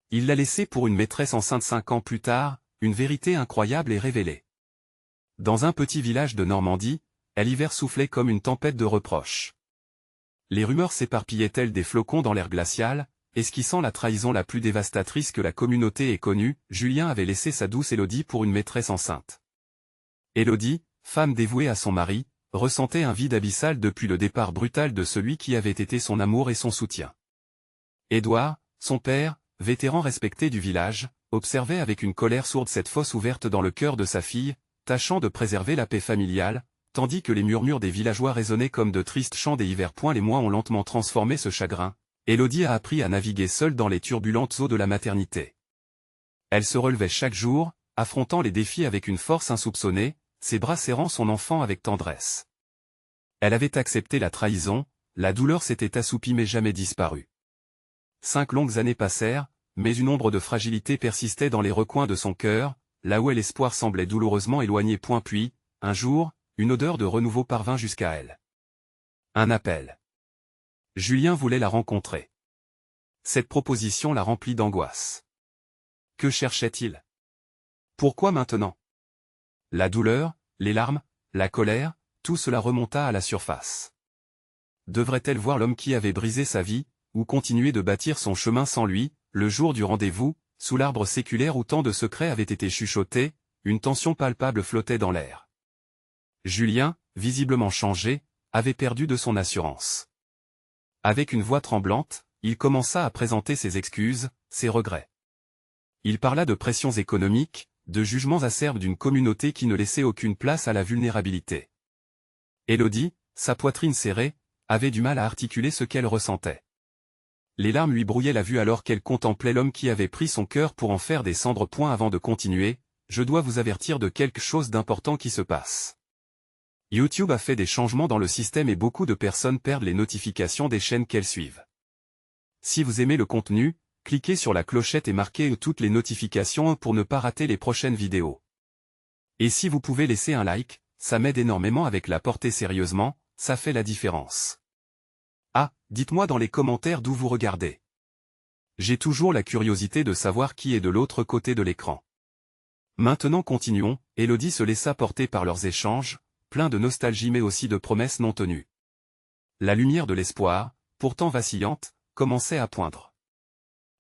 Il l'a laissée pour une maîtresse enceinte 5 ans plus tard, une vérité incroyable est révélée. Dans un petit village de Normandie, l'hiver soufflait comme une tempête de reproches. Les rumeurs s'éparpillaient telles des flocons dans l'air glacial, esquissant la trahison la plus dévastatrice que la communauté ait connue. Julien avait laissé sa douce Élodie pour une maîtresse enceinte. Élodie, femme dévouée à son mari, ressentait un vide abyssal depuis le départ brutal de celui qui avait été son amour et son soutien. Édouard, son père, vétéran respecté du village, observait avec une colère sourde cette fosse ouverte dans le cœur de sa fille, tâchant de préserver la paix familiale, tandis que les murmures des villageois résonnaient comme de tristes chants des hivers. Les mois ont lentement transformé ce chagrin. Élodie a appris à naviguer seule dans les turbulentes eaux de la maternité. Elle se relevait chaque jour, affrontant les défis avec une force insoupçonnée, ses bras serrant son enfant avec tendresse. Elle avait accepté la trahison, la douleur s'était assoupie mais jamais disparue. 5 longues années passèrent, mais une ombre de fragilité persistait dans les recoins de son cœur, là où l'espoir semblait douloureusement éloigné. Puis, un jour, une odeur de renouveau parvint jusqu'à elle. Un appel. Julien voulait la rencontrer. Cette proposition la remplit d'angoisse. Que cherchait-il? Pourquoi maintenant? La douleur, les larmes, la colère, tout cela remonta à la surface. Devrait-elle voir l'homme qui avait brisé sa vie, ou continuer de bâtir son chemin sans lui? Le jour du rendez-vous, sous l'arbre séculaire où tant de secrets avaient été chuchotés, une tension palpable flottait dans l'air. Julien, visiblement changé, avait perdu de son assurance. Avec une voix tremblante, il commença à présenter ses excuses, ses regrets. Il parla de pressions économiques, de jugements acerbes d'une communauté qui ne laissait aucune place à la vulnérabilité. Élodie, sa poitrine serrée, avait du mal à articuler ce qu'elle ressentait. Les larmes lui brouillaient la vue alors qu'elle contemplait l'homme qui avait pris son cœur pour en faire des cendres. Avant de continuer, je dois vous avertir de quelque chose d'important qui se passe. YouTube a fait des changements dans le système et beaucoup de personnes perdent les notifications des chaînes qu'elles suivent. Si vous aimez le contenu, cliquez sur la clochette et marquez toutes les notifications pour ne pas rater les prochaines vidéos. Et si vous pouvez laisser un like, ça m'aide énormément avec la portée. Sérieusement, ça fait la différence. Ah, dites-moi dans les commentaires d'où vous regardez. J'ai toujours la curiosité de savoir qui est de l'autre côté de l'écran. Maintenant continuons. Élodie se laissa porter par leurs échanges, pleins de nostalgie mais aussi de promesses non tenues. La lumière de l'espoir, pourtant vacillante, commençait à poindre.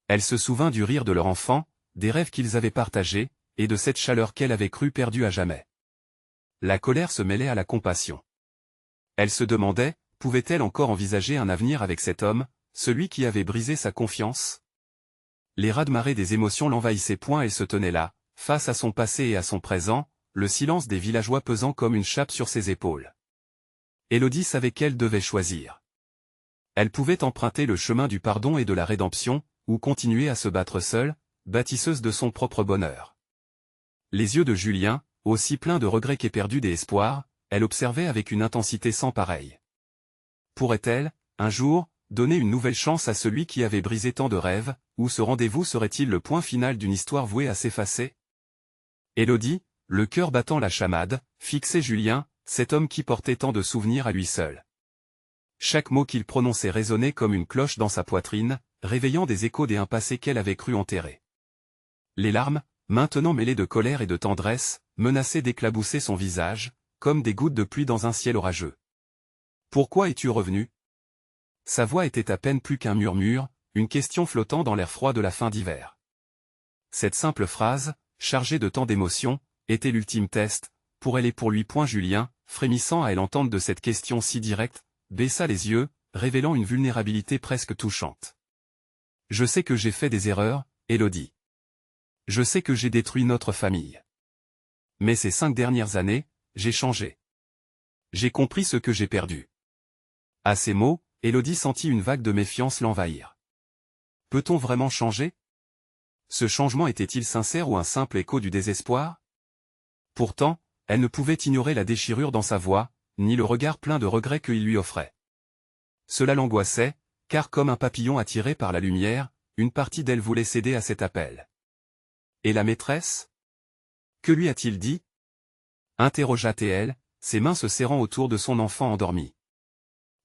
Elle se souvint du rire de leur enfant, des rêves qu'ils avaient partagés, et de cette chaleur qu'elle avait cru perdue à jamais. La colère se mêlait à la compassion. Elle se demandait, pouvait-elle encore envisager un avenir avec cet homme, celui qui avait brisé sa confiance? Les raz-de-marée des émotions l'envahissaient. Elle se tenait là, face à son passé et à son présent, le silence des villageois pesant comme une chape sur ses épaules. Élodie savait qu'elle devait choisir. Elle pouvait emprunter le chemin du pardon et de la rédemption, ou continuer à se battre seule, bâtisseuse de son propre bonheur. Les yeux de Julien, aussi pleins de regrets qu'éperdus d'espoir, elle observait avec une intensité sans pareille. Pourrait-elle, un jour, donner une nouvelle chance à celui qui avait brisé tant de rêves, ou ce rendez-vous serait-il le point final d'une histoire vouée à s'effacer? Élodie, le cœur battant la chamade, fixait Julien, cet homme qui portait tant de souvenirs à lui seul. Chaque mot qu'il prononçait résonnait comme une cloche dans sa poitrine, réveillant des échos d'un passé qu'elle avait cru enterrer. Les larmes, maintenant mêlées de colère et de tendresse, menaçaient d'éclabousser son visage, comme des gouttes de pluie dans un ciel orageux. « Pourquoi es-tu revenu » Sa voix était à peine plus qu'un murmure, une question flottant dans l'air froid de la fin d'hiver. Cette simple phrase, chargée de tant d'émotions, était l'ultime test, pour elle et pour lui. Julien, frémissant à l'entente de cette question si directe, baissa les yeux, révélant une vulnérabilité presque touchante. « Je sais que j'ai fait des erreurs, Élodie. Je sais que j'ai détruit notre famille. Mais ces 5 dernières années, j'ai changé. J'ai compris ce que j'ai perdu. » À ces mots, Élodie sentit une vague de méfiance l'envahir. Peut-on vraiment changer? Ce changement était-il sincère ou un simple écho du désespoir? Pourtant, elle ne pouvait ignorer la déchirure dans sa voix, ni le regard plein de regret qu'il lui offrait. Cela l'angoissait, car comme un papillon attiré par la lumière, une partie d'elle voulait céder à cet appel. Et la maîtresse? Que lui a-t-il dit? Interrogea-t-elle, ses mains se serrant autour de son enfant endormi.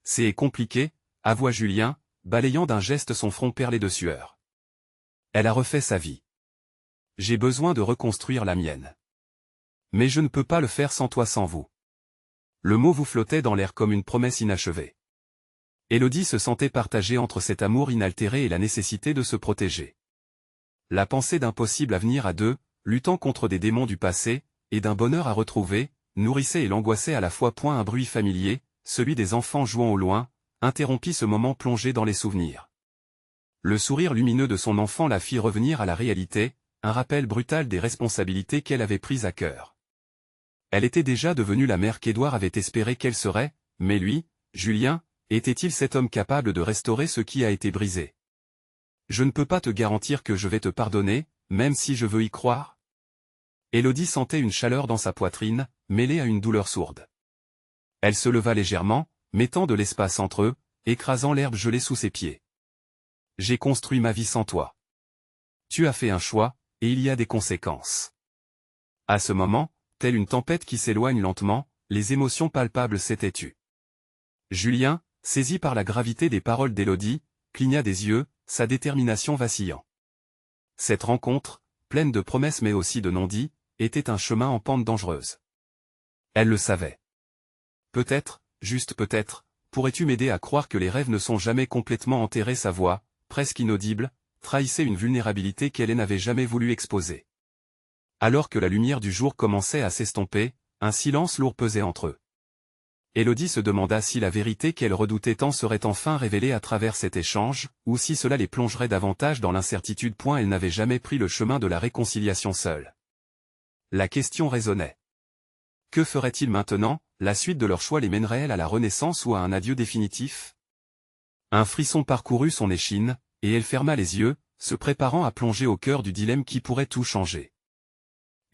C'est compliqué, avoua Julien, balayant d'un geste son front perlé de sueur. Elle a refait sa vie. J'ai besoin de reconstruire la mienne. Mais je ne peux pas le faire sans toi, sans vous. Le mot vous flottait dans l'air comme une promesse inachevée. Élodie se sentait partagée entre cet amour inaltéré et la nécessité de se protéger. La pensée d'un possible avenir à deux, luttant contre des démons du passé, et d'un bonheur à retrouver, nourrissait et l'angoissait à la fois. Un bruit familier, celui des enfants jouant au loin, interrompit ce moment plongé dans les souvenirs. Le sourire lumineux de son enfant la fit revenir à la réalité, un rappel brutal des responsabilités qu'elle avait prises à cœur. Elle était déjà devenue la mère qu'Édouard avait espéré qu'elle serait, mais lui, Julien, était-il cet homme capable de restaurer ce qui a été brisé? Je ne peux pas te garantir que je vais te pardonner, même si je veux y croire. Élodie sentait une chaleur dans sa poitrine, mêlée à une douleur sourde. Elle se leva légèrement, mettant de l'espace entre eux, écrasant l'herbe gelée sous ses pieds. J'ai construit ma vie sans toi. Tu as fait un choix, et il y a des conséquences. À ce moment, telle une tempête qui s'éloigne lentement, les émotions palpables s'étaient tues. Julien, saisi par la gravité des paroles d'Élodie, cligna des yeux, sa détermination vacillant. Cette rencontre, pleine de promesses mais aussi de non-dits, était un chemin en pente dangereuse. Elle le savait. Peut-être, juste peut-être, pourrais-tu m'aider à croire que les rêves ne sont jamais complètement enterrés? Sa voix, presque inaudible, trahissait une vulnérabilité qu'elle n'avait jamais voulu exposer. Alors que la lumière du jour commençait à s'estomper, un silence lourd pesait entre eux. Élodie se demanda si la vérité qu'elle redoutait tant serait enfin révélée à travers cet échange, ou si cela les plongerait davantage dans l'incertitude. Elle n'avait jamais pris le chemin de la réconciliation seule. La question résonnait. Que ferait-il maintenant? La suite de leur choix les mènerait-elle à la renaissance ou à un adieu définitif? Un frisson parcourut son échine, et elle ferma les yeux, se préparant à plonger au cœur du dilemme qui pourrait tout changer.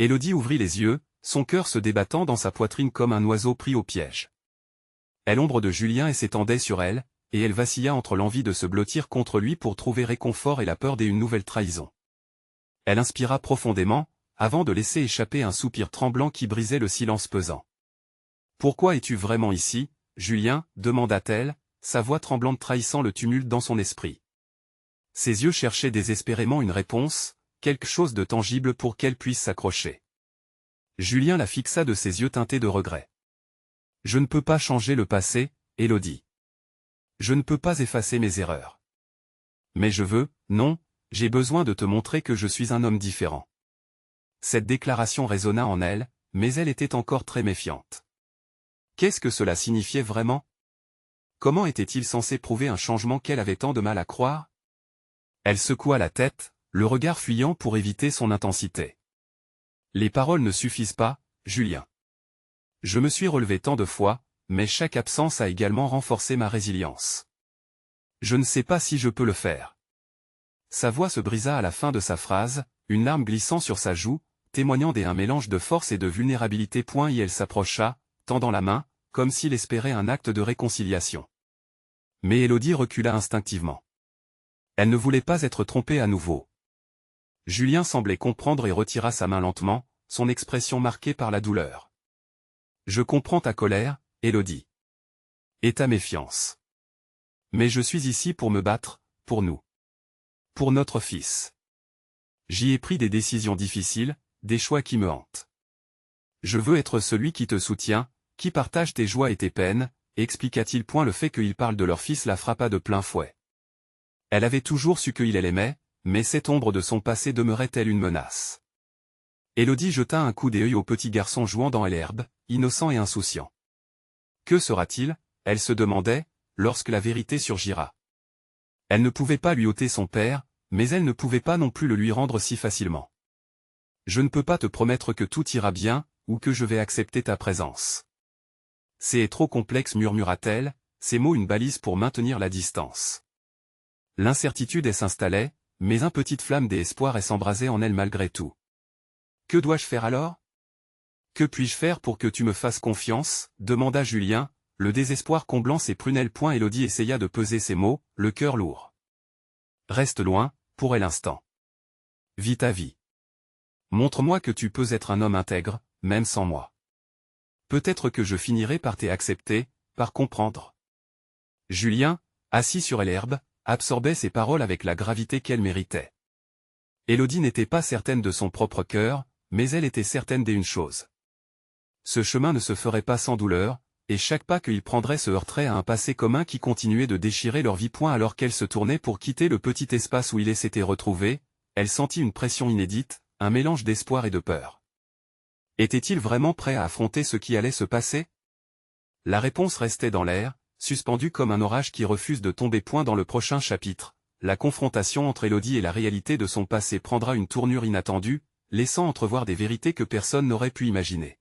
Élodie ouvrit les yeux, son cœur se débattant dans sa poitrine comme un oiseau pris au piège. L'ombre de Julien s'étendait sur elle, et elle vacilla entre l'envie de se blottir contre lui pour trouver réconfort et la peur d'une nouvelle trahison. Elle inspira profondément, avant de laisser échapper un soupir tremblant qui brisait le silence pesant. « Pourquoi es-tu vraiment ici, Julien ?» demanda-t-elle, sa voix tremblante trahissant le tumulte dans son esprit. Ses yeux cherchaient désespérément une réponse, quelque chose de tangible pour qu'elle puisse s'accrocher. Julien la fixa de ses yeux teintés de regret. « Je ne peux pas changer le passé, Élodie. Je ne peux pas effacer mes erreurs. Mais je veux, non, j'ai besoin de te montrer que je suis un homme différent. » Cette déclaration résonna en elle, mais elle était encore très méfiante. Qu'est-ce que cela signifiait vraiment? Comment était-il censé prouver un changement qu'elle avait tant de mal à croire? Elle secoua la tête, le regard fuyant pour éviter son intensité. Les paroles ne suffisent pas, Julien. Je me suis relevé tant de fois, mais chaque absence a également renforcé ma résilience. Je ne sais pas si je peux le faire. Sa voix se brisa à la fin de sa phrase, une larme glissant sur sa joue, témoignant d'un mélange de force et de vulnérabilité. Et elle s'approcha, tendant la main, comme s'il espérait un acte de réconciliation. Mais Élodie recula instinctivement. Elle ne voulait pas être trompée à nouveau. Julien semblait comprendre et retira sa main lentement, son expression marquée par la douleur. « Je comprends ta colère, Élodie. Et ta méfiance. Mais je suis ici pour me battre, pour nous. Pour notre fils. J'y ai pris des décisions difficiles, des choix qui me hantent. Je veux être celui qui te soutient, qui partage tes joies et tes peines, » expliqua-t-il. Le fait qu'il parle de leur fils la frappa de plein fouet. Elle avait toujours su qu'il l'aimait, mais cette ombre de son passé demeurait-elle une menace? Élodie jeta un coup d'œil au petit garçon jouant dans l'herbe, innocent et insouciant. Que sera-t-il, elle se demandait, lorsque la vérité surgira. Elle ne pouvait pas lui ôter son père, mais elle ne pouvait pas non plus le lui rendre si facilement. Je ne peux pas te promettre que tout ira bien, ou que je vais accepter ta présence. C'est trop complexe, murmura-t-elle, ces mots une balise pour maintenir la distance. L'incertitude s'installait, mais une petite flamme d'espoir s'embrasait en elle malgré tout. Que dois-je faire alors? Que puis-je faire pour que tu me fasses confiance? Demanda Julien, le désespoir comblant ses prunelles. Élodie essaya de peser ses mots, le cœur lourd. Reste loin, pour l'instant. Vis ta vie. Montre-moi que tu peux être un homme intègre, même sans moi. Peut-être que je finirai par t'accepter, par comprendre. Julien, assis sur l'herbe, absorbait ces paroles avec la gravité qu'elle méritait. Élodie n'était pas certaine de son propre cœur, mais elle était certaine d'une chose. Ce chemin ne se ferait pas sans douleur, et chaque pas qu'il prendrait se heurterait à un passé commun qui continuait de déchirer leur vie. Alors qu'elle se tournait pour quitter le petit espace où ils s'étaient retrouvés, elle sentit une pression inédite, un mélange d'espoir et de peur. Était-il vraiment prêt à affronter ce qui allait se passer? La réponse restait dans l'air, suspendue comme un orage qui refuse de tomber. Dans le prochain chapitre, la confrontation entre Élodie et la réalité de son passé prendra une tournure inattendue, laissant entrevoir des vérités que personne n'aurait pu imaginer.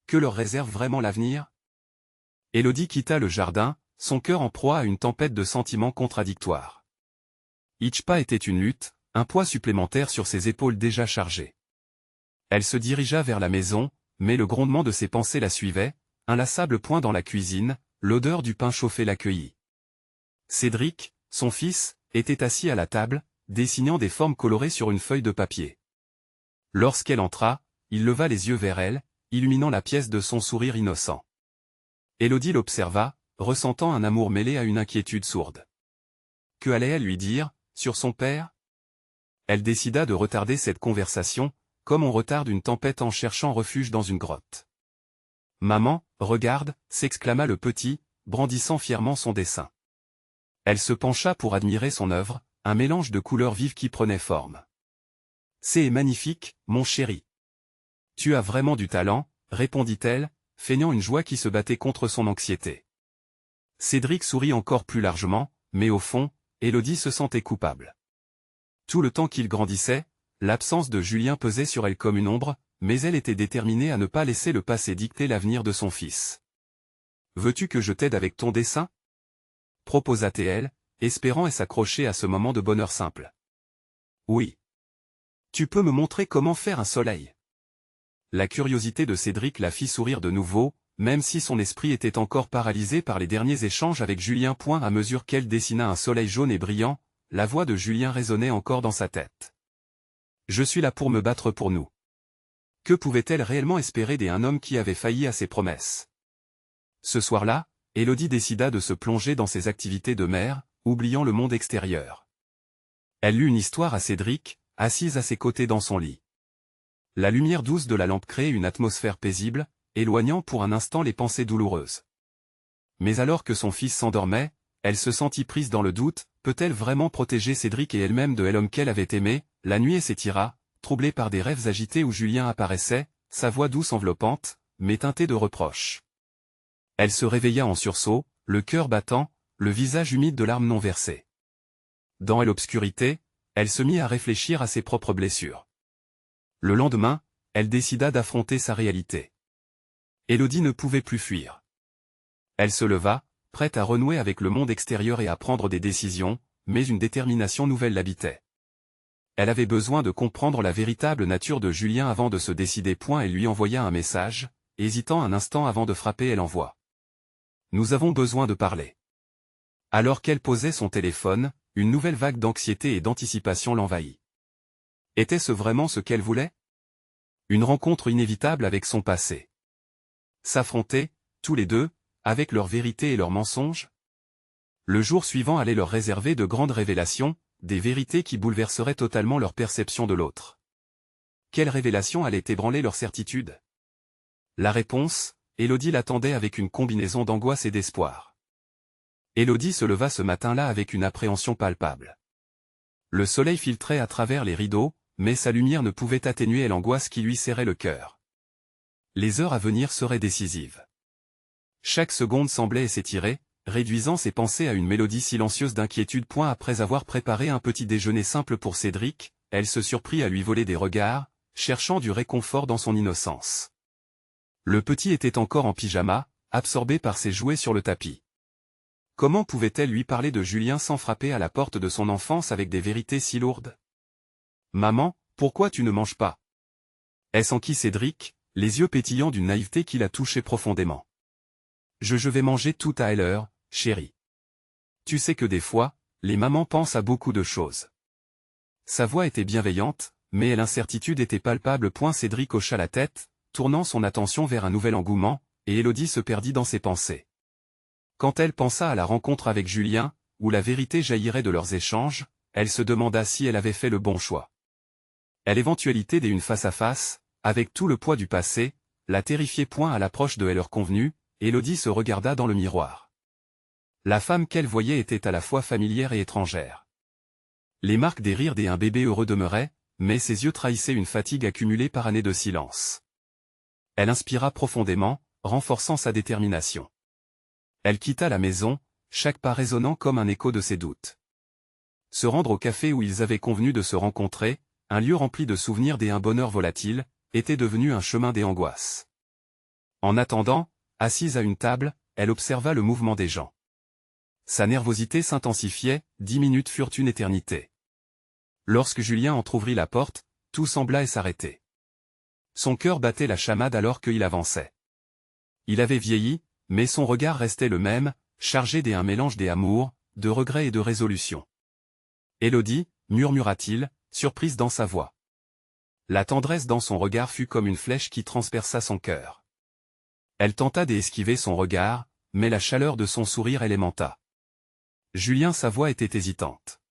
Que leur réserve vraiment l'avenir? Élodie quitta le jardin, son cœur en proie à une tempête de sentiments contradictoires. Each pas était une lutte, un poids supplémentaire sur ses épaules déjà chargées. Elle se dirigea vers la maison, mais le grondement de ses pensées la suivait, inlassable. Dans la cuisine, l'odeur du pain chauffé l'accueillit. Cédric, son fils, était assis à la table, dessinant des formes colorées sur une feuille de papier. Lorsqu'elle entra, il leva les yeux vers elle, illuminant la pièce de son sourire innocent. Élodie l'observa, ressentant un amour mêlé à une inquiétude sourde. Que allait-elle lui dire, sur son père? Elle décida de retarder cette conversation, comme on retarde une tempête en cherchant refuge dans une grotte. « Maman, regarde » s'exclama le petit, brandissant fièrement son dessin. Elle se pencha pour admirer son œuvre, un mélange de couleurs vives qui prenait forme. « C'est magnifique, mon chéri. Tu as vraiment du talent, répondit-elle, feignant une joie qui se battait contre son anxiété. Cédric sourit encore plus largement, mais au fond, Élodie se sentait coupable. Tout le temps qu'il grandissait, l'absence de Julien pesait sur elle comme une ombre, mais elle était déterminée à ne pas laisser le passé dicter l'avenir de son fils. « Veux-tu que je t'aide avec ton dessin ?» proposa-t-elle, espérant s'accrocher à ce moment de bonheur simple. « Oui. Tu peux me montrer comment faire un soleil ?» La curiosité de Cédric la fit sourire de nouveau, même si son esprit était encore paralysé par les derniers échanges avec Julien. À mesure qu'elle dessina un soleil jaune et brillant, la voix de Julien résonnait encore dans sa tête. « Je suis là pour me battre pour nous. » Que pouvait-elle réellement espérer d'un homme qui avait failli à ses promesses? Ce soir-là, Élodie décida de se plonger dans ses activités de mère, oubliant le monde extérieur. Elle lut une histoire à Cédric, assise à ses côtés dans son lit. La lumière douce de la lampe créait une atmosphère paisible, éloignant pour un instant les pensées douloureuses. Mais alors que son fils s'endormait, elle se sentit prise dans le doute, peut-elle vraiment protéger Cédric et elle-même de l'homme qu'elle avait aimé? La nuit s'étira, troublée par des rêves agités où Julien apparaissait, sa voix douce enveloppante, mais teintée de reproches. Elle se réveilla en sursaut, le cœur battant, le visage humide de larmes non versées. Dans l'obscurité, elle se mit à réfléchir à ses propres blessures. Le lendemain, elle décida d'affronter sa réalité. Élodie ne pouvait plus fuir. Elle se leva, prête à renouer avec le monde extérieur et à prendre des décisions, mais une détermination nouvelle l'habitait. Elle avait besoin de comprendre la véritable nature de Julien avant de se décider. Elle lui envoya un message, hésitant un instant avant de frapper. Elle envoie. « Nous avons besoin de parler. » Alors qu'elle posait son téléphone, une nouvelle vague d'anxiété et d'anticipation l'envahit. Était-ce vraiment ce qu'elle voulait? Une rencontre inévitable avec son passé. S'affronter, tous les deux, avec leur vérité et leurs mensonges? Le jour suivant allait leur réserver de grandes révélations, des vérités qui bouleverseraient totalement leur perception de l'autre. Quelle révélation allait ébranler leur certitude? La réponse, Élodie l'attendait avec une combinaison d'angoisse et d'espoir. Élodie se leva ce matin-là avec une appréhension palpable. Le soleil filtrait à travers les rideaux, mais sa lumière ne pouvait atténuer l'angoisse qui lui serrait le cœur. Les heures à venir seraient décisives. Chaque seconde semblait s'étirer, réduisant ses pensées à une mélodie silencieuse d'inquiétude. Après avoir préparé un petit déjeuner simple pour Cédric, elle se surprit à lui voler des regards, cherchant du réconfort dans son innocence. Le petit était encore en pyjama, absorbé par ses jouets sur le tapis. Comment pouvait-elle lui parler de Julien sans frapper à la porte de son enfance avec des vérités si lourdes? « Maman, pourquoi tu ne manges pas ?» Est-ce enquit Cédric, les yeux pétillants d'une naïveté qui la touchait profondément. « Je vais manger tout à l'heure, chérie. Tu sais que des fois, les mamans pensent à beaucoup de choses. » Sa voix était bienveillante, mais l'incertitude était palpable. Cédric hocha la tête, tournant son attention vers un nouvel engouement, et Élodie se perdit dans ses pensées. Quand elle pensa à la rencontre avec Julien, où la vérité jaillirait de leurs échanges, elle se demanda si elle avait fait le bon choix. Et l'éventualité d'une face-à-face, avec tout le poids du passé, la terrifiait point à l'approche de l'heure convenue, Élodie se regarda dans le miroir. La femme qu'elle voyait était à la fois familière et étrangère. Les marques des rires d'un bébé heureux demeuraient, mais ses yeux trahissaient une fatigue accumulée par années de silence. Elle inspira profondément, renforçant sa détermination. Elle quitta la maison, chaque pas résonnant comme un écho de ses doutes. Se rendre au café où ils avaient convenu de se rencontrer, un lieu rempli de souvenirs d'un bonheur volatile, était devenu un chemin des angoisses. En attendant, assise à une table, elle observa le mouvement des gens. Sa nervosité s'intensifiait, 10 minutes furent une éternité. Lorsque Julien entr'ouvrit la porte, tout sembla s'arrêter. Son cœur battait la chamade alors qu'il avançait. Il avait vieilli, mais son regard restait le même, chargé d'un mélange d'amour, de regret et de résolution. « Élodie » murmura-t-il, surprise dans sa voix. La tendresse dans son regard fut comme une flèche qui transperça son cœur. Elle tenta d'esquiver son regard, mais la chaleur de son sourire élémenta. Julien, sa voix était hésitante.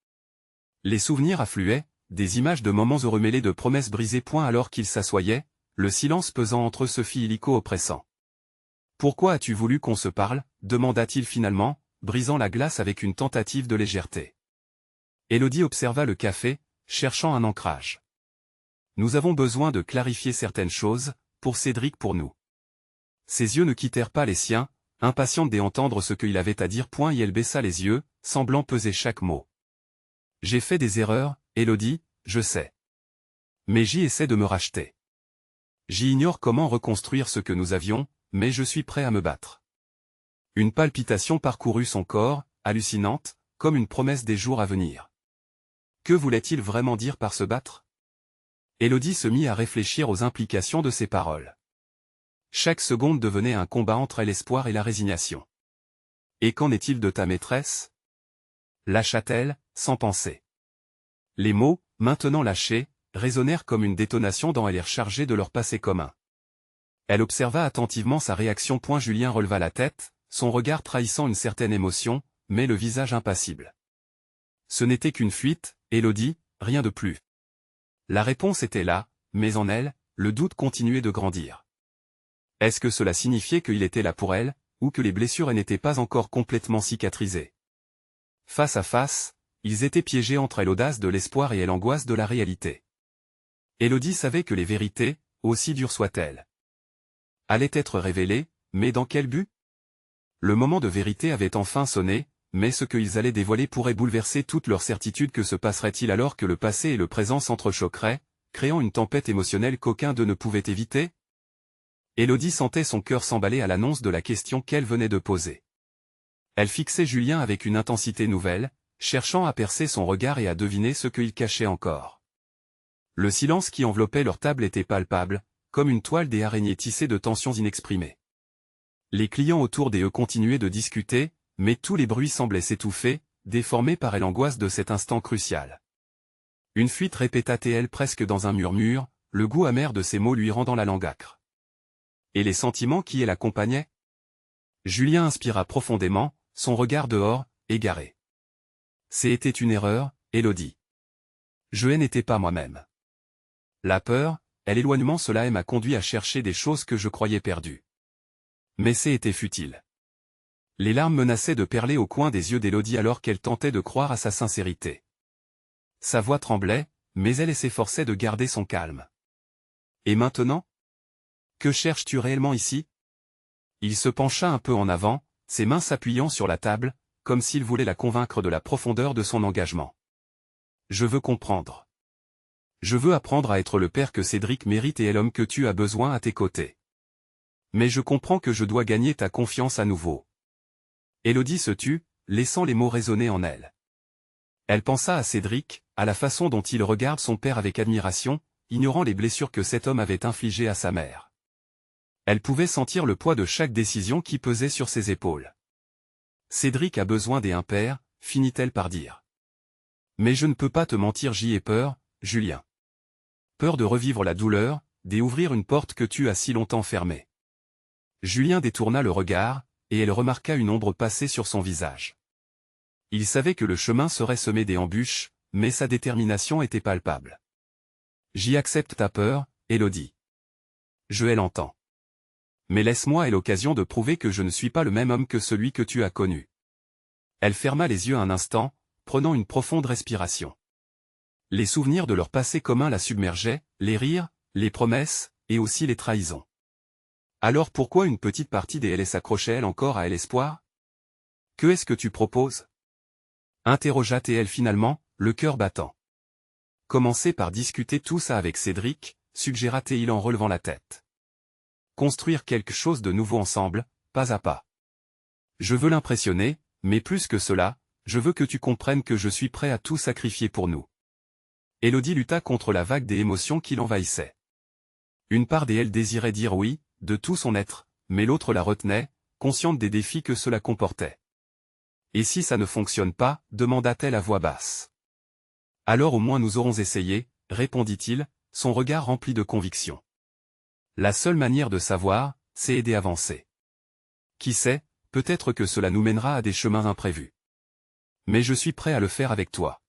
Les souvenirs affluaient, des images de moments heureux mêlés de promesses brisées point alors qu'il s'assoyait, le silence pesant entre eux se fit illico oppressant. « Pourquoi as-tu voulu qu'on se parle » demanda-t-il finalement, brisant la glace avec une tentative de légèreté. Élodie observa le café, cherchant un ancrage. « Nous avons besoin de clarifier certaines choses, pour Cédric, pour nous. » Ses yeux ne quittèrent pas les siens, impatiente d'entendre ce qu'il avait à dire point et elle baissa les yeux, semblant peser chaque mot. « J'ai fait des erreurs, Élodie, je sais. Mais j'y essaie de me racheter. J'ignore comment reconstruire ce que nous avions, mais je suis prêt à me battre. » Une palpitation parcourut son corps, hallucinante, comme une promesse des jours à venir. Que voulait-il vraiment dire par se battre? Élodie se mit à réfléchir aux implications de ses paroles. Chaque seconde devenait un combat entre l'espoir et la résignation. Et qu'en est-il de ta maîtresse? Lâcha-t-elle, sans penser. Les mots, maintenant lâchés, résonnèrent comme une détonation dans l'air chargé de leur passé commun. Elle observa attentivement sa réaction. Julien releva la tête, son regard trahissant une certaine émotion, mais le visage impassible. Ce n'était qu'une fuite, Élodie, rien de plus. La réponse était là, mais en elle, le doute continuait de grandir. Est-ce que cela signifiait qu'il était là pour elle, ou que les blessures n'étaient pas encore complètement cicatrisées? Face à face, ils étaient piégés entre l'audace de l'espoir et l'angoisse de la réalité. Élodie savait que les vérités, aussi dures soient-elles, allaient être révélées, mais dans quel but? Le moment de vérité avait enfin sonné, mais ce qu'ils allaient dévoiler pourrait bouleverser toute leur certitude. Que se passerait-il alors que le passé et le présent s'entrechoqueraient, créant une tempête émotionnelle qu'aucun d'eux ne pouvait éviter? Élodie sentait son cœur s'emballer à l'annonce de la question qu'elle venait de poser. Elle fixait Julien avec une intensité nouvelle, cherchant à percer son regard et à deviner ce qu'il cachait encore. Le silence qui enveloppait leur table était palpable, comme une toile des araignées tissée de tensions inexprimées. Les clients autour d'eux continuaient de discuter, mais tous les bruits semblaient s'étouffer, déformés par l'angoisse de cet instant crucial. Une fuite, répéta-t-elle presque dans un murmure, le goût amer de ces mots lui rendant la langue âcre. Et les sentiments qui l'accompagnaient? Julien inspira profondément, son regard dehors, égaré. C'était une erreur, Élodie. Je n'étais pas moi-même. La peur, l'éloignement, cela m'a conduit à chercher des choses que je croyais perdues. Mais c'était futile. Les larmes menaçaient de perler au coin des yeux d'Élodie alors qu'elle tentait de croire à sa sincérité. Sa voix tremblait, mais elle s'efforçait de garder son calme. Et maintenant? Que cherches-tu réellement ici? Il se pencha un peu en avant, ses mains s'appuyant sur la table, comme s'il voulait la convaincre de la profondeur de son engagement. Je veux comprendre. Je veux apprendre à être le père que Cédric mérite et l'homme que tu as besoin à tes côtés. Mais je comprends que je dois gagner ta confiance à nouveau. Élodie se tut, laissant les mots résonner en elle. Elle pensa à Cédric, à la façon dont il regarde son père avec admiration, ignorant les blessures que cet homme avait infligées à sa mère. Elle pouvait sentir le poids de chaque décision qui pesait sur ses épaules. Cédric a besoin d'un père, finit-elle par dire. Mais je ne peux pas te mentir, j'y ai peur, Julien. Peur de revivre la douleur, d'ouvrir une porte que tu as si longtemps fermée. Julien détourna le regard, et elle remarqua une ombre passer sur son visage. Il savait que le chemin serait semé d'embûches, mais sa détermination était palpable. J'y accepte ta peur, Élodie. Je l'entends. Mais laisse-moi l'occasion de prouver que je ne suis pas le même homme que celui que tu as connu. Elle ferma les yeux un instant, prenant une profonde respiration. Les souvenirs de leur passé commun la submergeaient, les rires, les promesses, et aussi les trahisons. Alors pourquoi une petite partie d'elle s'accrochait-elle encore à l'espoir? Que est-ce que tu proposes? Interrogea TL finalement, le cœur battant. Commencez par discuter tout ça avec Cédric, suggéra-t-il en relevant la tête. Construire quelque chose de nouveau ensemble, pas à pas. Je veux l'impressionner, mais plus que cela, je veux que tu comprennes que je suis prêt à tout sacrifier pour nous. Élodie lutta contre la vague des émotions qui l'envahissaient. Une part d'elle désirait dire oui, de tout son être, mais l'autre la retenait, consciente des défis que cela comportait. Et si ça ne fonctionne pas, demanda-t-elle à voix basse. Alors au moins nous aurons essayé, répondit-il, son regard rempli de conviction. La seule manière de savoir, c'est aider à avancer. Qui sait, peut-être que cela nous mènera à des chemins imprévus. Mais je suis prêt à le faire avec toi.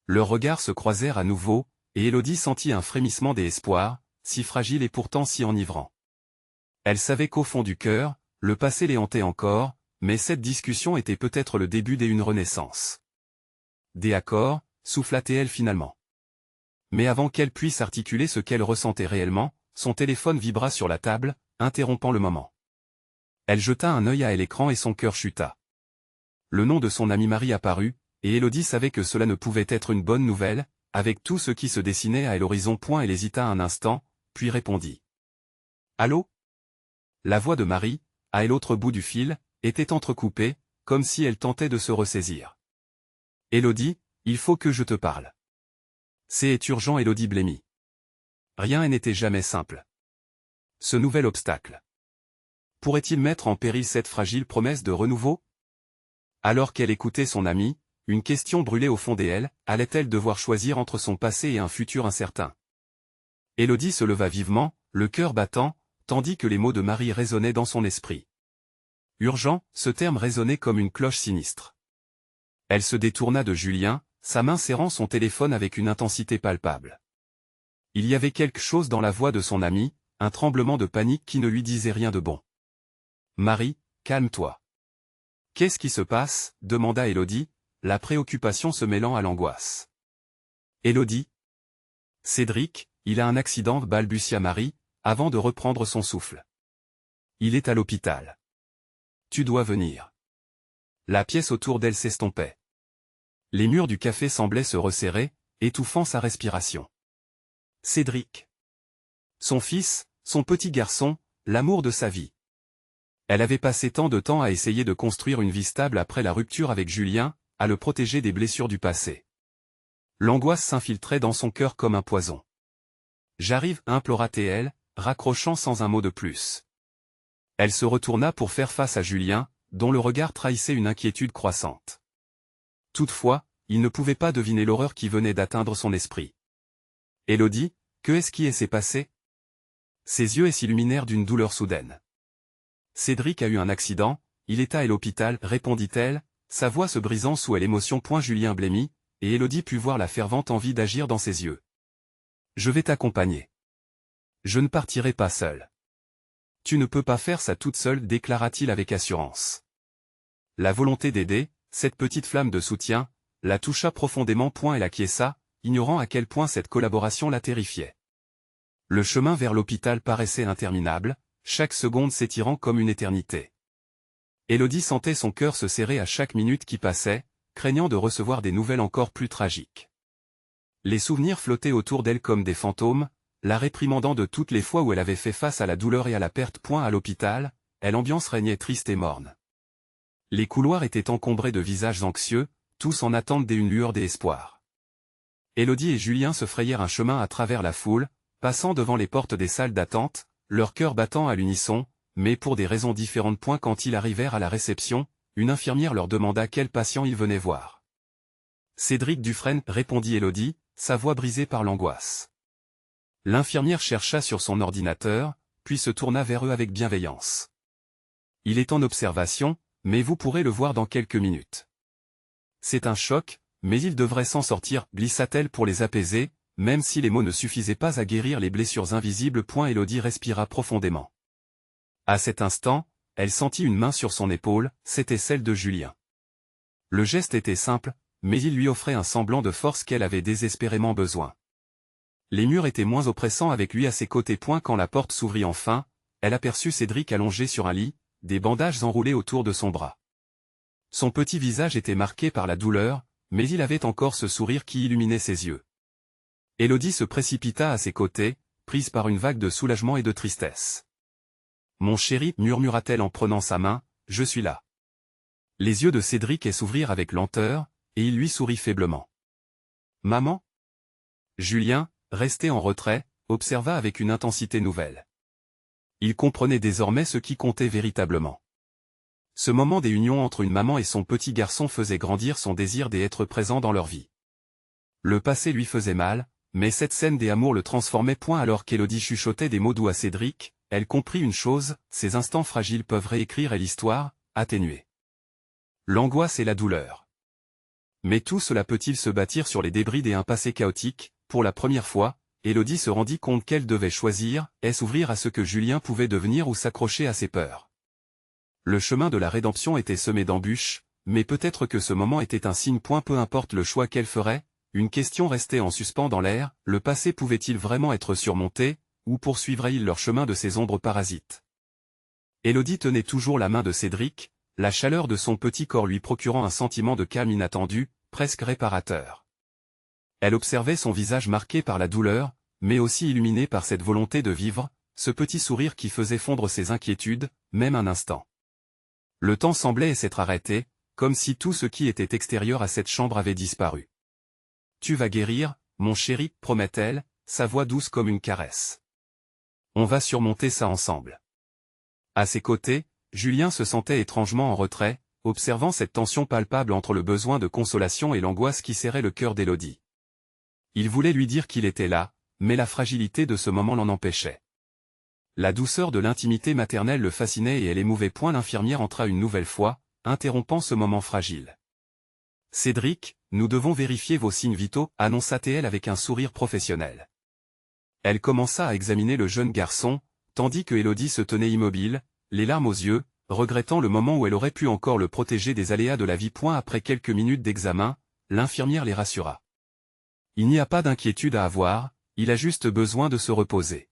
Leurs regards se croisèrent à nouveau, et Élodie sentit un frémissement d'espoir, si fragile et pourtant si enivrant. Elle savait qu'au fond du cœur, le passé les hantait encore, mais cette discussion était peut-être le début d'une renaissance. Des accords, souffla-t-elle finalement. Mais avant qu'elle puisse articuler ce qu'elle ressentait réellement, son téléphone vibra sur la table, interrompant le moment. Elle jeta un œil à l'écran et son cœur chuta. Le nom de son amie Marie apparut, et Élodie savait que cela ne pouvait être une bonne nouvelle, avec tout ce qui se dessinait à l'horizon. Elle hésita un instant, puis répondit. Allô? La voix de Marie, à l'autre bout du fil, était entrecoupée, comme si elle tentait de se ressaisir. Élodie, il faut que je te parle. C'est urgent, Élodie blêmit. Rien n'était jamais simple. Ce nouvel obstacle. Pourrait-il mettre en péril cette fragile promesse de renouveau? Alors qu'elle écoutait son amie, une question brûlait au fond d'elle, allait-elle devoir choisir entre son passé et un futur incertain? Élodie se leva vivement, le cœur battant, tandis que les mots de Marie résonnaient dans son esprit. Urgent, ce terme résonnait comme une cloche sinistre. Elle se détourna de Julien, sa main serrant son téléphone avec une intensité palpable. Il y avait quelque chose dans la voix de son amie, un tremblement de panique qui ne lui disait rien de bon. Marie, calme-toi. Qu'est-ce qui se passe? Demanda Élodie, la préoccupation se mêlant à l'angoisse. Élodie? Cédric, il a un accident, balbutia Marie, avant de reprendre son souffle. Il est à l'hôpital. Tu dois venir. La pièce autour d'elle s'estompait. Les murs du café semblaient se resserrer, étouffant sa respiration. Cédric. Son fils, son petit garçon, l'amour de sa vie. Elle avait passé tant de temps à essayer de construire une vie stable après la rupture avec Julien, à le protéger des blessures du passé. L'angoisse s'infiltrait dans son cœur comme un poison. J'arrive, implora-t-elle, raccrochant sans un mot de plus. Elle se retourna pour faire face à Julien, dont le regard trahissait une inquiétude croissante. Toutefois, il ne pouvait pas deviner l'horreur qui venait d'atteindre son esprit. Élodie, que est-ce qui s'est passé? Ses yeux s'illuminèrent d'une douleur soudaine. Cédric a eu un accident, il est à l'hôpital, répondit-elle, sa voix se brisant sous l'émotion. Julien blêmit, et Élodie put voir la fervente envie d'agir dans ses yeux. Je vais t'accompagner. Je ne partirai pas seul. Tu ne peux pas faire ça toute seule, déclara-t-il avec assurance. La volonté d'aider, cette petite flamme de soutien, la toucha profondément. Elle acquiesça, ignorant à quel point cette collaboration la terrifiait. Le chemin vers l'hôpital paraissait interminable, chaque seconde s'étirant comme une éternité. Élodie sentait son cœur se serrer à chaque minute qui passait, craignant de recevoir des nouvelles encore plus tragiques. Les souvenirs flottaient autour d'elle comme des fantômes, la réprimandant de toutes les fois où elle avait fait face à la douleur et à la perte. À l'hôpital, l'ambiance régnait triste et morne. Les couloirs étaient encombrés de visages anxieux, tous en attente d'une lueur d'espoir. Élodie et Julien se frayèrent un chemin à travers la foule, passant devant les portes des salles d'attente, leur cœur battant à l'unisson, mais pour des raisons différentes. Quand ils arrivèrent à la réception, une infirmière leur demanda quel patient ils venaient voir. Cédric Dufresne, répondit Élodie, sa voix brisée par l'angoisse. L'infirmière chercha sur son ordinateur, puis se tourna vers eux avec bienveillance. Il est en observation, mais vous pourrez le voir dans quelques minutes. C'est un choc, mais il devrait s'en sortir, glissa-t-elle pour les apaiser, même si les mots ne suffisaient pas à guérir les blessures invisibles. Élodie respira profondément. À cet instant, elle sentit une main sur son épaule, c'était celle de Julien. Le geste était simple, mais il lui offrait un semblant de force qu'elle avait désespérément besoin. Les murs étaient moins oppressants avec lui à ses côtés. Quand la porte s'ouvrit enfin, elle aperçut Cédric allongé sur un lit, des bandages enroulés autour de son bras. Son petit visage était marqué par la douleur, mais il avait encore ce sourire qui illuminait ses yeux. Élodie se précipita à ses côtés, prise par une vague de soulagement et de tristesse. « Mon chéri, murmura-t-elle en prenant sa main, je suis là. » Les yeux de Cédric s'ouvrirent avec lenteur, et il lui sourit faiblement. « Maman ?» Julien, resté en retrait, observa avec une intensité nouvelle. Il comprenait désormais ce qui comptait véritablement. Ce moment des unions entre une maman et son petit garçon faisait grandir son désir d'être présent dans leur vie. Le passé lui faisait mal, mais cette scène des amours le transformait. Alors qu'Élodie chuchotait des mots doux à Cédric, elle comprit une chose, ces instants fragiles peuvent réécrire l'histoire, atténuer l'angoisse et la douleur. Mais tout cela peut-il se bâtir sur les débris d'un passé chaotique? Pour la première fois, Élodie se rendit compte qu'elle devait choisir, s'ouvrir à ce que Julien pouvait devenir ou s'accrocher à ses peurs. Le chemin de la rédemption était semé d'embûches, mais peut-être que ce moment était un signe. Peu importe le choix qu'elle ferait, une question restait en suspens dans l'air, le passé pouvait-il vraiment être surmonté, ou poursuivrait-il leur chemin de ces ombres parasites? Élodie tenait toujours la main de Cédric, la chaleur de son petit corps lui procurant un sentiment de calme inattendu, presque réparateur. Elle observait son visage marqué par la douleur, mais aussi illuminé par cette volonté de vivre, ce petit sourire qui faisait fondre ses inquiétudes, même un instant. Le temps semblait s'être arrêté, comme si tout ce qui était extérieur à cette chambre avait disparu. « Tu vas guérir, mon chéri, promet-elle, sa voix douce comme une caresse. On va surmonter ça ensemble. » À ses côtés, Julien se sentait étrangement en retrait, observant cette tension palpable entre le besoin de consolation et l'angoisse qui serrait le cœur d'Élodie. Il voulait lui dire qu'il était là, mais la fragilité de ce moment l'en empêchait. La douceur de l'intimité maternelle le fascinait et elle émouvait. L'infirmière entra une nouvelle fois, interrompant ce moment fragile. « Cédric, nous devons vérifier vos signes vitaux, annonça-t-elle avec un sourire professionnel. Elle commença à examiner le jeune garçon, tandis que Élodie se tenait immobile, les larmes aux yeux, regrettant le moment où elle aurait pu encore le protéger des aléas de la vie. Après quelques minutes d'examen, l'infirmière les rassura. « Il n'y a pas d'inquiétude à avoir, il a juste besoin de se reposer. »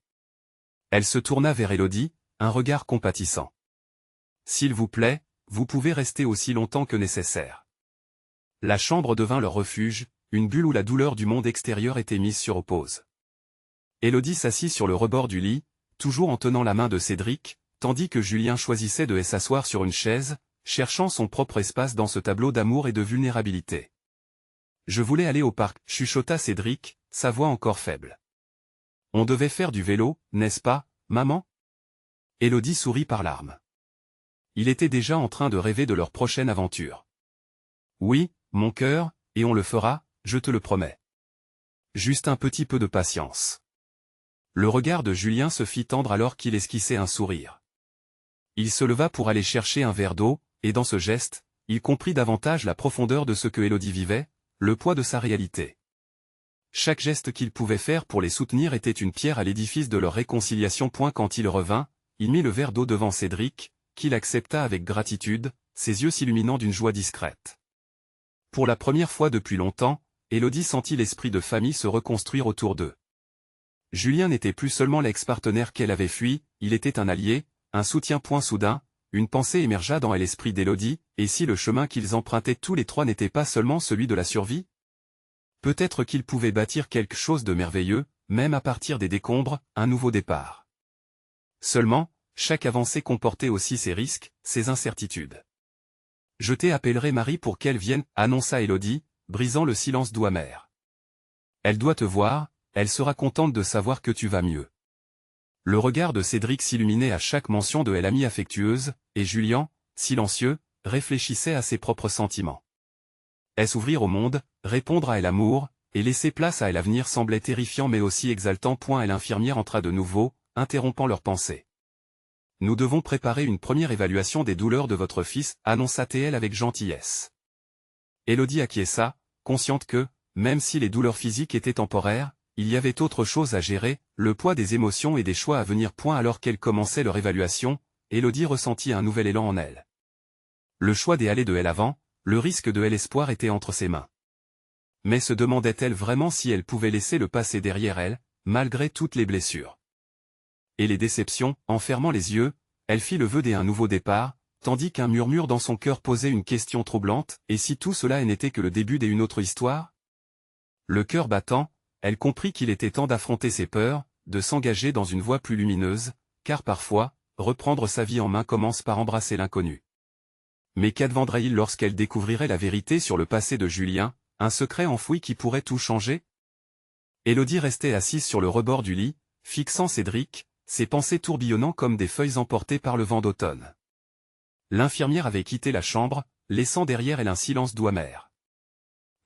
Elle se tourna vers Élodie, un regard compatissant. « S'il vous plaît, vous pouvez rester aussi longtemps que nécessaire. » La chambre devint leur refuge, une bulle où la douleur du monde extérieur était mise sur pause. Élodie s'assit sur le rebord du lit, toujours en tenant la main de Cédric, tandis que Julien choisissait de s'asseoir sur une chaise, cherchant son propre espace dans ce tableau d'amour et de vulnérabilité. « Je voulais aller au parc, chuchota Cédric, sa voix encore faible. « On devait faire du vélo, n'est-ce pas, maman ?» Élodie sourit par larmes. Il était déjà en train de rêver de leur prochaine aventure. « Oui, mon cœur, et on le fera, je te le promets. Juste un petit peu de patience. » Le regard de Julien se fit tendre alors qu'il esquissait un sourire. Il se leva pour aller chercher un verre d'eau, et dans ce geste, il comprit davantage la profondeur de ce que Élodie vivait, le poids de sa réalité. Chaque geste qu'il pouvait faire pour les soutenir était une pierre à l'édifice de leur réconciliation. Quand il revint, il mit le verre d'eau devant Cédric, qu'il accepta avec gratitude, ses yeux s'illuminant d'une joie discrète. Pour la première fois depuis longtemps, Élodie sentit l'esprit de famille se reconstruire autour d'eux. Julien n'était plus seulement l'ex-partenaire qu'elle avait fui, il était un allié, un soutien. Soudain, une pensée émergea dans l'esprit d'Élodie, et si le chemin qu'ils empruntaient tous les trois n'était pas seulement celui de la survie? Peut-être qu'ils pouvaient bâtir quelque chose de merveilleux, même à partir des décombres, un nouveau départ. Seulement, chaque avancée comportait aussi ses risques, ses incertitudes. « Je t'appellerai Marie pour qu'elle vienne, » annonça Élodie, brisant le silence doux amer. « Elle doit te voir, elle sera contente de savoir que tu vas mieux. » Le regard de Cédric s'illuminait à chaque mention de l'amie affectueuse, et Julien, silencieux, réfléchissait à ses propres sentiments. S'ouvrir au monde, répondre à l'amour, et laisser place à l'avenir semblait terrifiant mais aussi exaltant. Et l'infirmière entra de nouveau, interrompant leurs pensées. « Nous devons préparer une première évaluation des douleurs de votre fils, » annonça-t-elle avec gentillesse. Élodie acquiesça, consciente que, même si les douleurs physiques étaient temporaires, il y avait autre chose à gérer, le poids des émotions et des choix à venir. Alors qu'elle commençait leur évaluation, Élodie ressentit un nouvel élan en elle. Le choix des allées de elle avant, le risque de elle espoir était entre ses mains. Mais se demandait-elle vraiment si elle pouvait laisser le passé derrière elle, malgré toutes les blessures et les déceptions? En fermant les yeux, elle fit le vœu d'un nouveau départ, tandis qu'un murmure dans son cœur posait une question troublante, et si tout cela n'était que le début d'une autre histoire? Le cœur battant, elle comprit qu'il était temps d'affronter ses peurs, de s'engager dans une voie plus lumineuse, car parfois, reprendre sa vie en main commence par embrasser l'inconnu. Mais qu'adviendrait-il lorsqu'elle découvrirait la vérité sur le passé de Julien, un secret enfoui qui pourrait tout changer? Élodie restait assise sur le rebord du lit, fixant Cédric, ses pensées tourbillonnant comme des feuilles emportées par le vent d'automne. L'infirmière avait quitté la chambre, laissant derrière elle un silence doux amer.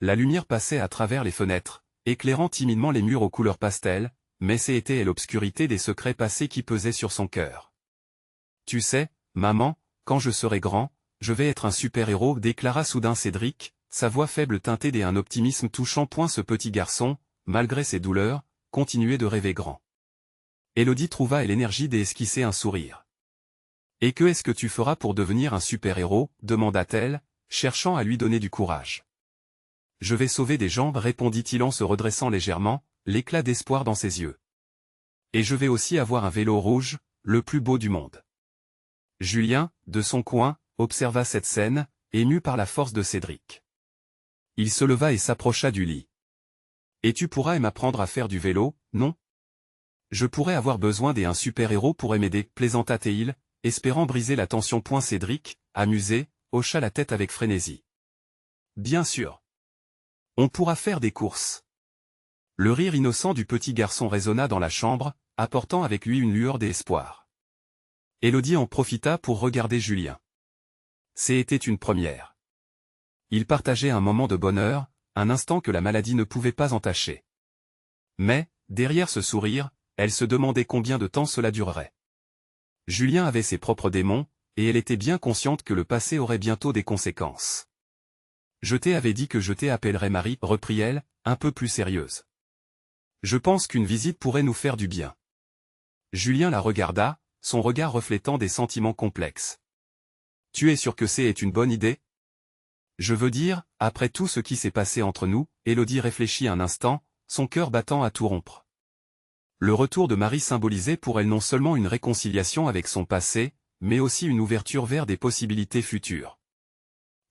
La lumière passait à travers les fenêtres, éclairant timidement les murs aux couleurs pastel, mais c'était l'obscurité des secrets passés qui pesait sur son cœur. « Tu sais, maman, quand je serai grand, je vais être un super-héros, déclara soudain Cédric, sa voix faible teintée d'un optimisme touchant. Ce petit garçon, malgré ses douleurs, continuait de rêver grand. Élodie trouva l'énergie d'esquisser un sourire. « Et que est-ce que tu feras pour devenir un super-héros » demanda-t-elle, cherchant à lui donner du courage. « Je vais sauver des gens » répondit-il en se redressant légèrement, l'éclat d'espoir dans ses yeux. « Et je vais aussi avoir un vélo rouge, le plus beau du monde. » Julien, de son coin, observa cette scène, ému par la force de Cédric. Il se leva et s'approcha du lit. « Et tu pourras m'apprendre à faire du vélo, non ? Je pourrais avoir besoin d'un super-héros pour m'aider, plaisanta-t-il, espérant briser la tension. Cédric, amusé, hocha la tête avec frénésie. Bien sûr. On pourra faire des courses. Le rire innocent du petit garçon résonna dans la chambre, apportant avec lui une lueur d'espoir. Élodie en profita pour regarder Julien. C'était une première. Ils partageaient un moment de bonheur, un instant que la maladie ne pouvait pas entacher. Mais, derrière ce sourire, elle se demandait combien de temps cela durerait. Julien avait ses propres démons, et elle était bien consciente que le passé aurait bientôt des conséquences. « Je t'avais dit que je t'appellerais Marie, reprit-elle, un peu plus sérieuse. Je pense qu'une visite pourrait nous faire du bien. » Julien la regarda, son regard reflétant des sentiments complexes. « Tu es sûr que c'est une bonne idée ? Je veux dire, après tout ce qui s'est passé entre nous » Élodie réfléchit un instant, son cœur battant à tout rompre. Le retour de Marie symbolisait pour elle non seulement une réconciliation avec son passé, mais aussi une ouverture vers des possibilités futures.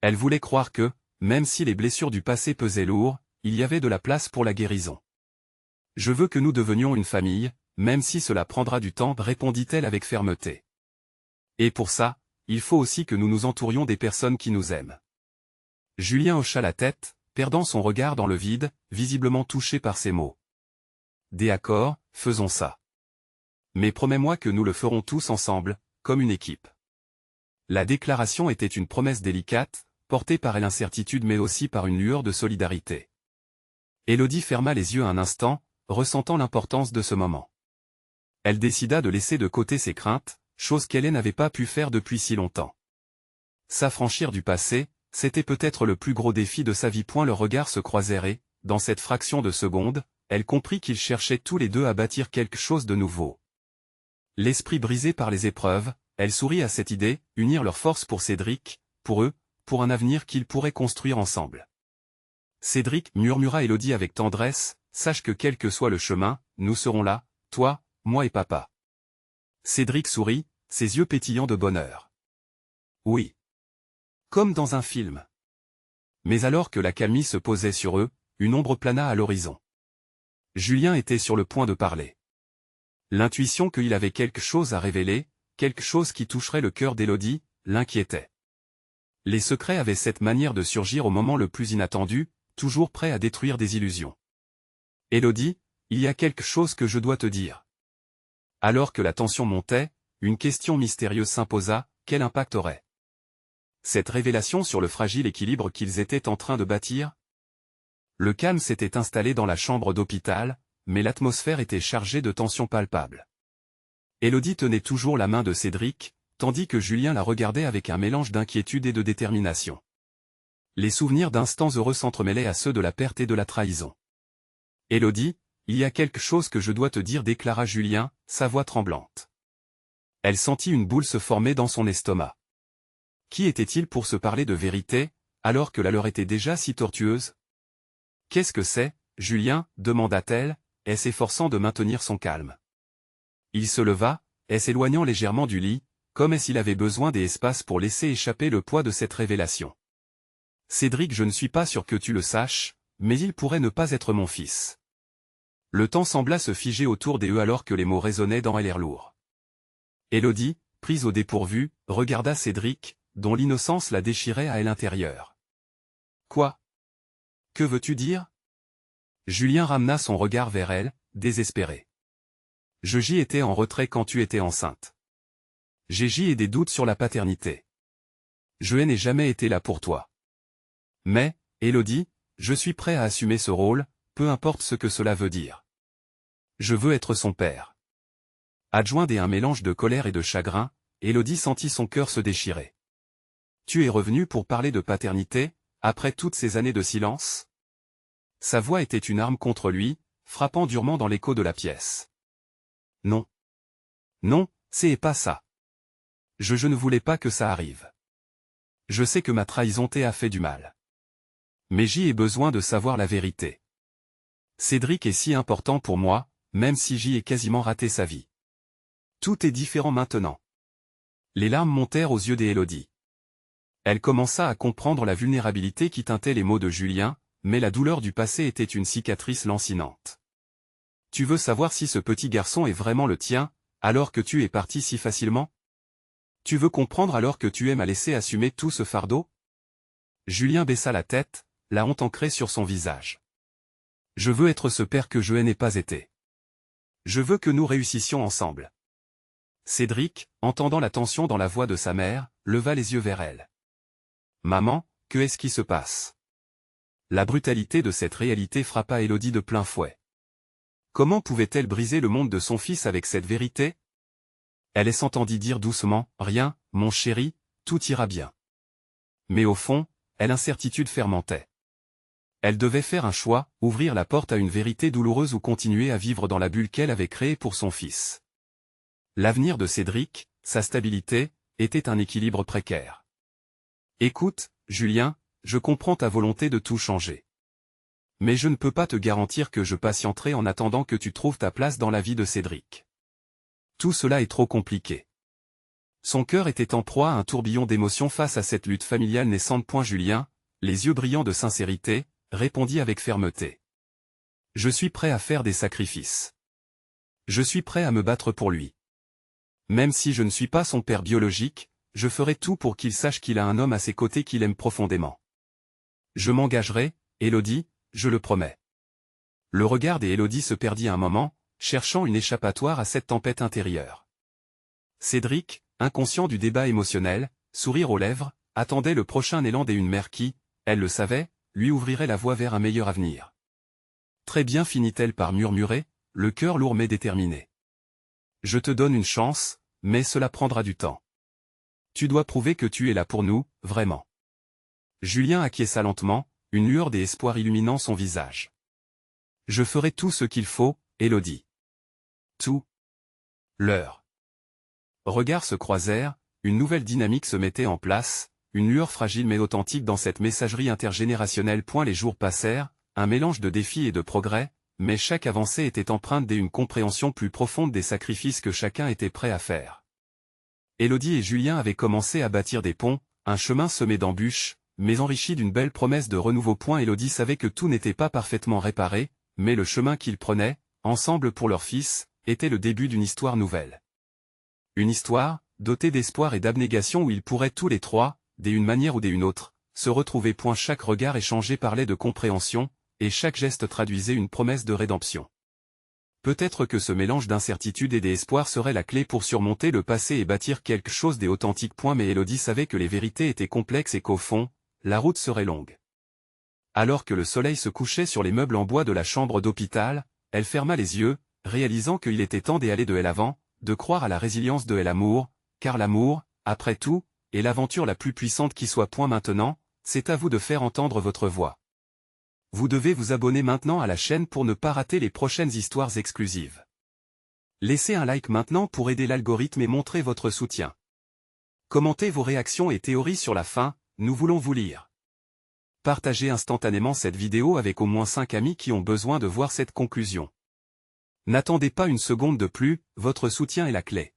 Elle voulait croire que, même si les blessures du passé pesaient lourd, il y avait de la place pour la guérison. « Je veux que nous devenions une famille, même si cela prendra du temps, répondit-elle avec fermeté. Et pour ça, il faut aussi que nous nous entourions des personnes qui nous aiment. Julien hocha la tête, perdant son regard dans le vide, visiblement touché par ces mots. D'accord, faisons ça. Mais promets-moi que nous le ferons tous ensemble, comme une équipe. La déclaration était une promesse délicate, portée par l'incertitude mais aussi par une lueur de solidarité. Élodie ferma les yeux un instant, ressentant l'importance de ce moment. Elle décida de laisser de côté ses craintes, chose qu'elle n'avait pas pu faire depuis si longtemps. S'affranchir du passé, c'était peut-être le plus gros défi de sa vie. Leurs regards se croisèrent et, dans cette fraction de seconde, elle comprit qu'ils cherchaient tous les deux à bâtir quelque chose de nouveau. L'esprit brisé par les épreuves, elle sourit à cette idée, unir leurs forces pour Cédric, pour eux, pour un avenir qu'ils pourraient construire ensemble. Cédric, murmura Élodie avec tendresse, sache que quel que soit le chemin, nous serons là, toi, moi et papa. Cédric sourit, ses yeux pétillants de bonheur. Oui. Comme dans un film. Mais alors que l'accalmie se posait sur eux, une ombre plana à l'horizon. Julien était sur le point de parler. L'intuition qu'il avait quelque chose à révéler, quelque chose qui toucherait le cœur d'Élodie, l'inquiétait. Les secrets avaient cette manière de surgir au moment le plus inattendu, toujours prêts à détruire des illusions. « Élodie, il y a quelque chose que je dois te dire. » Alors que la tension montait, une question mystérieuse s'imposa, quel impact aurait cette révélation sur le fragile équilibre qu'ils étaient en train de bâtir? Le calme s'était installé dans la chambre d'hôpital, mais l'atmosphère était chargée de tensions palpables. Élodie tenait toujours la main de Cédric, tandis que Julien la regardait avec un mélange d'inquiétude et de détermination. Les souvenirs d'instants heureux s'entremêlaient à ceux de la perte et de la trahison. « Élodie, Il y a quelque chose que je dois te dire, déclara Julien, sa voix tremblante. Elle sentit une boule se former dans son estomac. Qui était-il pour se parler de vérité, alors que la leur était déjà si tortueuse? Qu'est-ce que c'est, Julien, demanda-t-elle, s'efforçant de maintenir son calme. Il se leva, s'éloignant légèrement du lit, comme s'il avait besoin d'espace pour laisser échapper le poids de cette révélation. Cédric, je ne suis pas sûr que tu le saches, mais il pourrait ne pas être mon fils. Le temps sembla se figer autour des alors que les mots résonnaient dans l'air lourd. Élodie, prise au dépourvu, regarda Cédric, dont l'innocence la déchirait à l'intérieur. Quoi? Que veux-tu dire? Julien ramena son regard vers elle, désespéré. J'y étais en retrait quand tu étais enceinte. J'y ai des doutes sur la paternité. Je n'ai jamais été là pour toi. Mais, Élodie, je suis prêt à assumer ce rôle, peu importe ce que cela veut dire. Je veux être son père. Adjoint à un mélange de colère et de chagrin, Élodie sentit son cœur se déchirer. Tu es revenu pour parler de paternité, après toutes ces années de silence? Sa voix était une arme contre lui, frappant durement dans l'écho de la pièce. Non. Non, c'est pas ça. Je ne voulais pas que ça arrive. Je sais que ma trahison t'a fait du mal. Mais j'y ai besoin de savoir la vérité. Cédric est si important pour moi, même si j'y ai quasiment raté sa vie. Tout est différent maintenant. Les larmes montèrent aux yeux d'Élodie. Elle commença à comprendre la vulnérabilité qui teintait les mots de Julien, mais la douleur du passé était une cicatrice lancinante. Tu veux savoir si ce petit garçon est vraiment le tien, alors que tu es parti si facilement? Tu veux comprendre alors que tu m'as laissé assumer tout ce fardeau? Julien baissa la tête, la honte ancrée sur son visage. Je veux être ce père que je n'ai pas été. Je veux que nous réussissions ensemble. Cédric, entendant la tension dans la voix de sa mère, leva les yeux vers elle. Maman, que est-ce qui se passe? La brutalité de cette réalité frappa Élodie de plein fouet. Comment pouvait-elle briser le monde de son fils avec cette vérité? Elle s'entendit dire doucement, rien, mon chéri, tout ira bien. Mais au fond, l'incertitude fermentait. Elle devait faire un choix, ouvrir la porte à une vérité douloureuse ou continuer à vivre dans la bulle qu'elle avait créée pour son fils. L'avenir de Cédric, sa stabilité, était un équilibre précaire. Écoute, Julien, je comprends ta volonté de tout changer. Mais je ne peux pas te garantir que je patienterai en attendant que tu trouves ta place dans la vie de Cédric. Tout cela est trop compliqué. Son cœur était en proie à un tourbillon d'émotions face à cette lutte familiale naissante. Julien, les yeux brillants de sincérité, répondit avec fermeté. Je suis prêt à faire des sacrifices. Je suis prêt à me battre pour lui. Même si je ne suis pas son père biologique, je ferai tout pour qu'il sache qu'il a un homme à ses côtés qu'il aime profondément. Je m'engagerai, Élodie, je le promets. Le regard d'Élodie se perdit un moment, cherchant une échappatoire à cette tempête intérieure. Cédric, inconscient du débat émotionnel, sourire aux lèvres, attendait le prochain élan d'une mère qui, elle le savait, lui ouvrirait la voie vers un meilleur avenir. Très bien, finit-elle par murmurer, le cœur lourd mais déterminé. Je te donne une chance, mais cela prendra du temps. Tu dois prouver que tu es là pour nous, vraiment. Julien acquiesça lentement, une lueur d'espoir illuminant son visage. Je ferai tout ce qu'il faut, Élodie. Tout. L'heure. Regards se croisèrent, une nouvelle dynamique se mettait en place, une lueur fragile mais authentique dans cette messagerie intergénérationnelle. Les jours passèrent, un mélange de défis et de progrès, mais chaque avancée était empreinte d'une compréhension plus profonde des sacrifices que chacun était prêt à faire. Élodie et Julien avaient commencé à bâtir des ponts, un chemin semé d'embûches, mais enrichi d'une belle promesse de renouveau. Élodie savait que tout n'était pas parfaitement réparé, mais le chemin qu'ils prenaient, ensemble pour leur fils, était le début d'une histoire nouvelle. Une histoire, dotée d'espoir et d'abnégation où ils pourraient tous les trois, d'une manière ou d'une autre, se retrouver. Chaque regard échangé parlait de compréhension, et chaque geste traduisait une promesse de rédemption. Peut-être que ce mélange d'incertitude et d'espoir serait la clé pour surmonter le passé et bâtir quelque chose d'authentique. Mais Élodie savait que les vérités étaient complexes et qu'au fond, la route serait longue. Alors que le soleil se couchait sur les meubles en bois de la chambre d'hôpital, elle ferma les yeux, réalisant qu'il était temps d'aller de l'avant, de croire à la résilience de l'amour, car l'amour, après tout, est l'aventure la plus puissante qui soit. Maintenant, c'est à vous de faire entendre votre voix. Vous devez vous abonner maintenant à la chaîne pour ne pas rater les prochaines histoires exclusives. Laissez un like maintenant pour aider l'algorithme et montrer votre soutien. Commentez vos réactions et théories sur la fin, nous voulons vous lire. Partagez instantanément cette vidéo avec au moins 5 amis qui ont besoin de voir cette conclusion. N'attendez pas une seconde de plus, votre soutien est la clé.